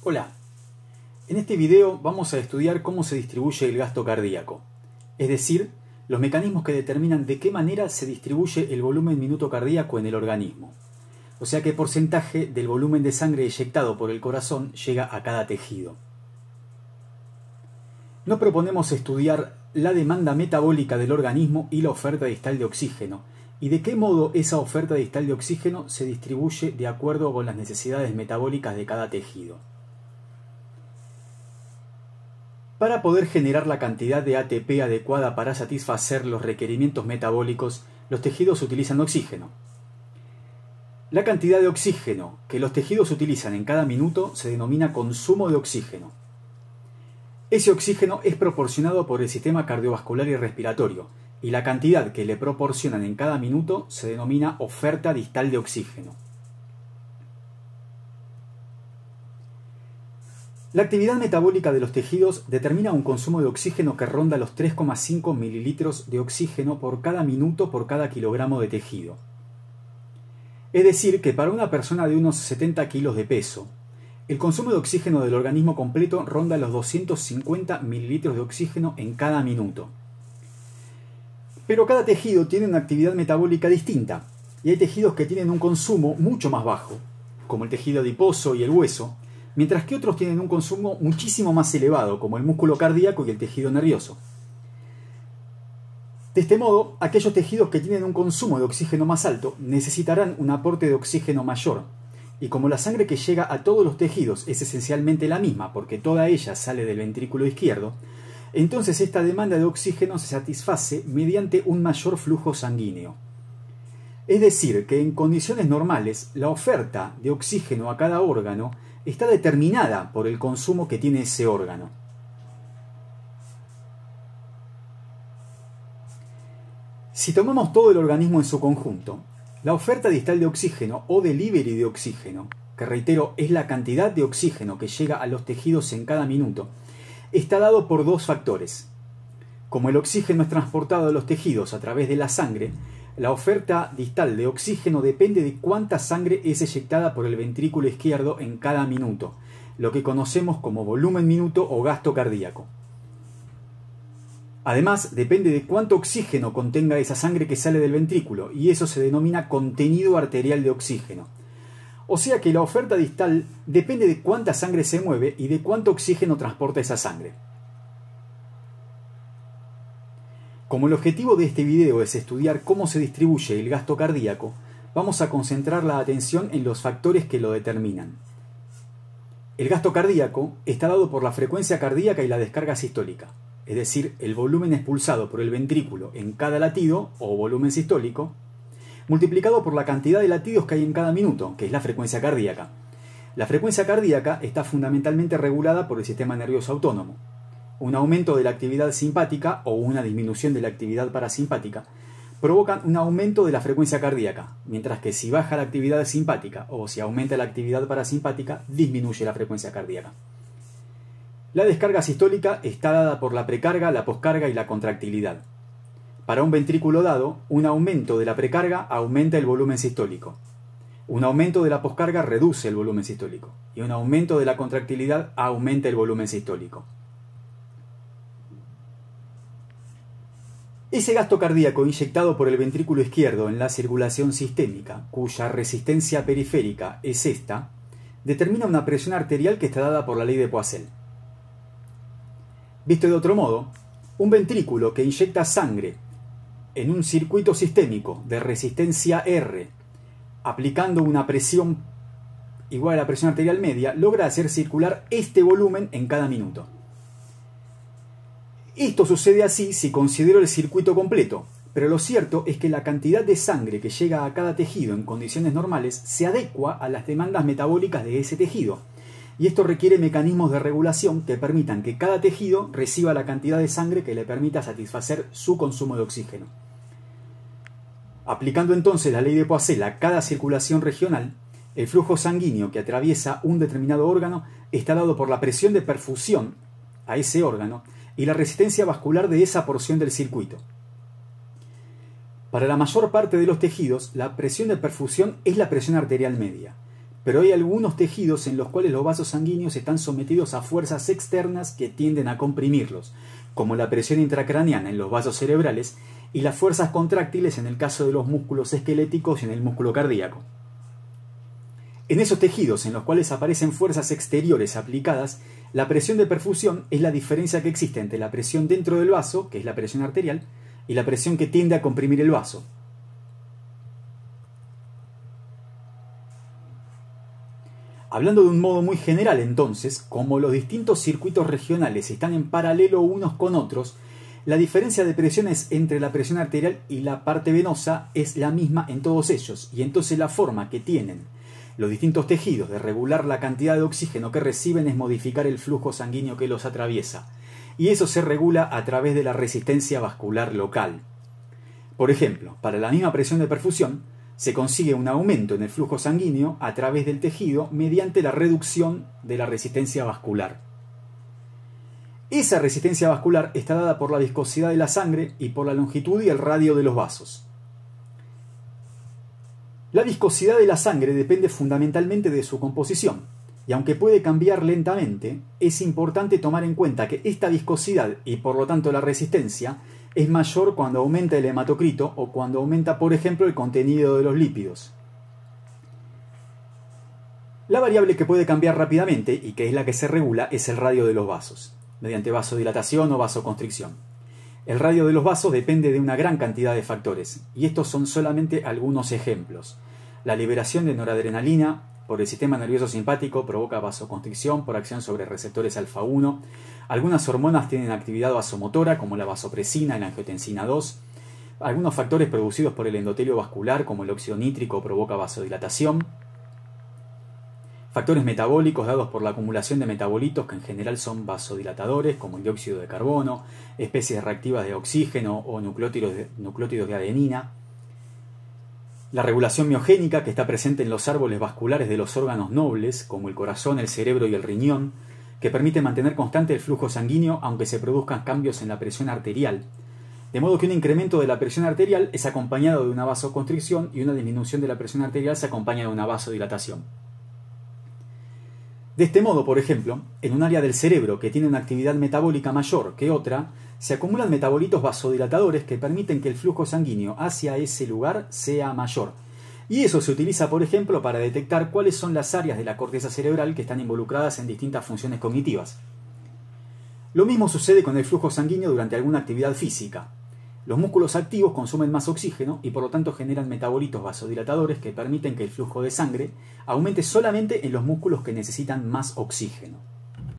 Hola, en este video vamos a estudiar cómo se distribuye el gasto cardíaco, es decir, los mecanismos que determinan de qué manera se distribuye el volumen minuto cardíaco en el organismo, o sea qué porcentaje del volumen de sangre eyectado por el corazón llega a cada tejido. No proponemos estudiar la demanda metabólica del organismo y la oferta distal de oxígeno, y de qué modo esa oferta distal de oxígeno se distribuye de acuerdo con las necesidades metabólicas de cada tejido. Para poder generar la cantidad de ATP adecuada para satisfacer los requerimientos metabólicos, los tejidos utilizan oxígeno. La cantidad de oxígeno que los tejidos utilizan en cada minuto se denomina consumo de oxígeno. Ese oxígeno es proporcionado por el sistema cardiovascular y respiratorio, y la cantidad que le proporcionan en cada minuto se denomina oferta distal de oxígeno. La actividad metabólica de los tejidos determina un consumo de oxígeno que ronda los 3,5 mililitros de oxígeno por cada minuto por cada kilogramo de tejido. Es decir, que para una persona de unos 70 kilos de peso, el consumo de oxígeno del organismo completo ronda los 250 mililitros de oxígeno en cada minuto. Pero cada tejido tiene una actividad metabólica distinta, y hay tejidos que tienen un consumo mucho más bajo, como el tejido adiposo y el hueso, mientras que otros tienen un consumo muchísimo más elevado, como el músculo cardíaco y el tejido nervioso. De este modo, aquellos tejidos que tienen un consumo de oxígeno más alto necesitarán un aporte de oxígeno mayor, y como la sangre que llega a todos los tejidos es esencialmente la misma, porque toda ella sale del ventrículo izquierdo, entonces esta demanda de oxígeno se satisface mediante un mayor flujo sanguíneo. Es decir, que en condiciones normales, la oferta de oxígeno a cada órgano está determinada por el consumo que tiene ese órgano. Si tomamos todo el organismo en su conjunto, la oferta distal de oxígeno o delivery de oxígeno, que reitero es la cantidad de oxígeno que llega a los tejidos en cada minuto, está dado por dos factores. Como el oxígeno es transportado a los tejidos a través de la sangre, la oferta distal de oxígeno depende de cuánta sangre es eyectada por el ventrículo izquierdo en cada minuto, lo que conocemos como volumen minuto o gasto cardíaco. Además, depende de cuánto oxígeno contenga esa sangre que sale del ventrículo, y eso se denomina contenido arterial de oxígeno. O sea que la oferta distal depende de cuánta sangre se mueve y de cuánto oxígeno transporta esa sangre. Como el objetivo de este video es estudiar cómo se distribuye el gasto cardíaco, vamos a concentrar la atención en los factores que lo determinan. El gasto cardíaco está dado por la frecuencia cardíaca y la descarga sistólica, es decir, el volumen expulsado por el ventrículo en cada latido, o volumen sistólico, multiplicado por la cantidad de latidos que hay en cada minuto, que es la frecuencia cardíaca. La frecuencia cardíaca está fundamentalmente regulada por el sistema nervioso autónomo. Un aumento de la actividad simpática o una disminución de la actividad parasimpática provocan un aumento de la frecuencia cardíaca, mientras que si baja la actividad simpática o si aumenta la actividad parasimpática, disminuye la frecuencia cardíaca. La descarga sistólica está dada por la precarga, la poscarga y la contractilidad. Para un ventrículo dado, un aumento de la precarga aumenta el volumen sistólico. Un aumento de la poscarga reduce el volumen sistólico. Y un aumento de la contractilidad aumenta el volumen sistólico. Ese gasto cardíaco inyectado por el ventrículo izquierdo en la circulación sistémica, cuya resistencia periférica es esta, determina una presión arterial que está dada por la ley de Poiseuille. Visto de otro modo, un ventrículo que inyecta sangre en un circuito sistémico de resistencia R, aplicando una presión igual a la presión arterial media, logra hacer circular este volumen en cada minuto. Esto sucede así si considero el circuito completo, pero lo cierto es que la cantidad de sangre que llega a cada tejido en condiciones normales se adecua a las demandas metabólicas de ese tejido, y esto requiere mecanismos de regulación que permitan que cada tejido reciba la cantidad de sangre que le permita satisfacer su consumo de oxígeno. Aplicando entonces la ley de Poiseuille a cada circulación regional, el flujo sanguíneo que atraviesa un determinado órgano está dado por la presión de perfusión a ese órgano y la resistencia vascular de esa porción del circuito. Para la mayor parte de los tejidos, la presión de perfusión es la presión arterial media, pero hay algunos tejidos en los cuales los vasos sanguíneos están sometidos a fuerzas externas que tienden a comprimirlos, como la presión intracraneana en los vasos cerebrales y las fuerzas contráctiles en el caso de los músculos esqueléticos y en el músculo cardíaco. En esos tejidos en los cuales aparecen fuerzas exteriores aplicadas, la presión de perfusión es la diferencia que existe entre la presión dentro del vaso, que es la presión arterial, y la presión que tiende a comprimir el vaso. Hablando de un modo muy general entonces, como los distintos circuitos regionales están en paralelo unos con otros, la diferencia de presiones entre la presión arterial y la parte venosa es la misma en todos ellos, y entonces la forma que tienen los distintos tejidos de regular la cantidad de oxígeno que reciben es modificar el flujo sanguíneo que los atraviesa, y eso se regula a través de la resistencia vascular local. Por ejemplo, para la misma presión de perfusión, se consigue un aumento en el flujo sanguíneo a través del tejido mediante la reducción de la resistencia vascular. Esa resistencia vascular está dada por la viscosidad de la sangre y por la longitud y el radio de los vasos. La viscosidad de la sangre depende fundamentalmente de su composición, y aunque puede cambiar lentamente, es importante tomar en cuenta que esta viscosidad y por lo tanto la resistencia es mayor cuando aumenta el hematocrito o cuando aumenta, por ejemplo, el contenido de los lípidos. La variable que puede cambiar rápidamente y que es la que se regula es el radio de los vasos, mediante vasodilatación o vasoconstricción. El radio de los vasos depende de una gran cantidad de factores, y estos son solamente algunos ejemplos. La liberación de noradrenalina por el sistema nervioso simpático provoca vasoconstricción por acción sobre receptores alfa-1. Algunas hormonas tienen actividad vasomotora, como la vasopresina y la angiotensina 2. Algunos factores producidos por el endotelio vascular, como el óxido nítrico, provoca vasodilatación. Factores metabólicos dados por la acumulación de metabolitos que en general son vasodilatadores, como el dióxido de carbono, especies reactivas de oxígeno o nucleótidos de adenina. La regulación miogénica que está presente en los árboles vasculares de los órganos nobles, como el corazón, el cerebro y el riñón, que permite mantener constante el flujo sanguíneo aunque se produzcan cambios en la presión arterial. De modo que un incremento de la presión arterial es acompañado de una vasoconstricción y una disminución de la presión arterial se acompaña de una vasodilatación. De este modo, por ejemplo, en un área del cerebro que tiene una actividad metabólica mayor que otra, se acumulan metabolitos vasodilatadores que permiten que el flujo sanguíneo hacia ese lugar sea mayor. Y eso se utiliza, por ejemplo, para detectar cuáles son las áreas de la corteza cerebral que están involucradas en distintas funciones cognitivas. Lo mismo sucede con el flujo sanguíneo durante alguna actividad física. Los músculos activos consumen más oxígeno y por lo tanto generan metabolitos vasodilatadores que permiten que el flujo de sangre aumente solamente en los músculos que necesitan más oxígeno.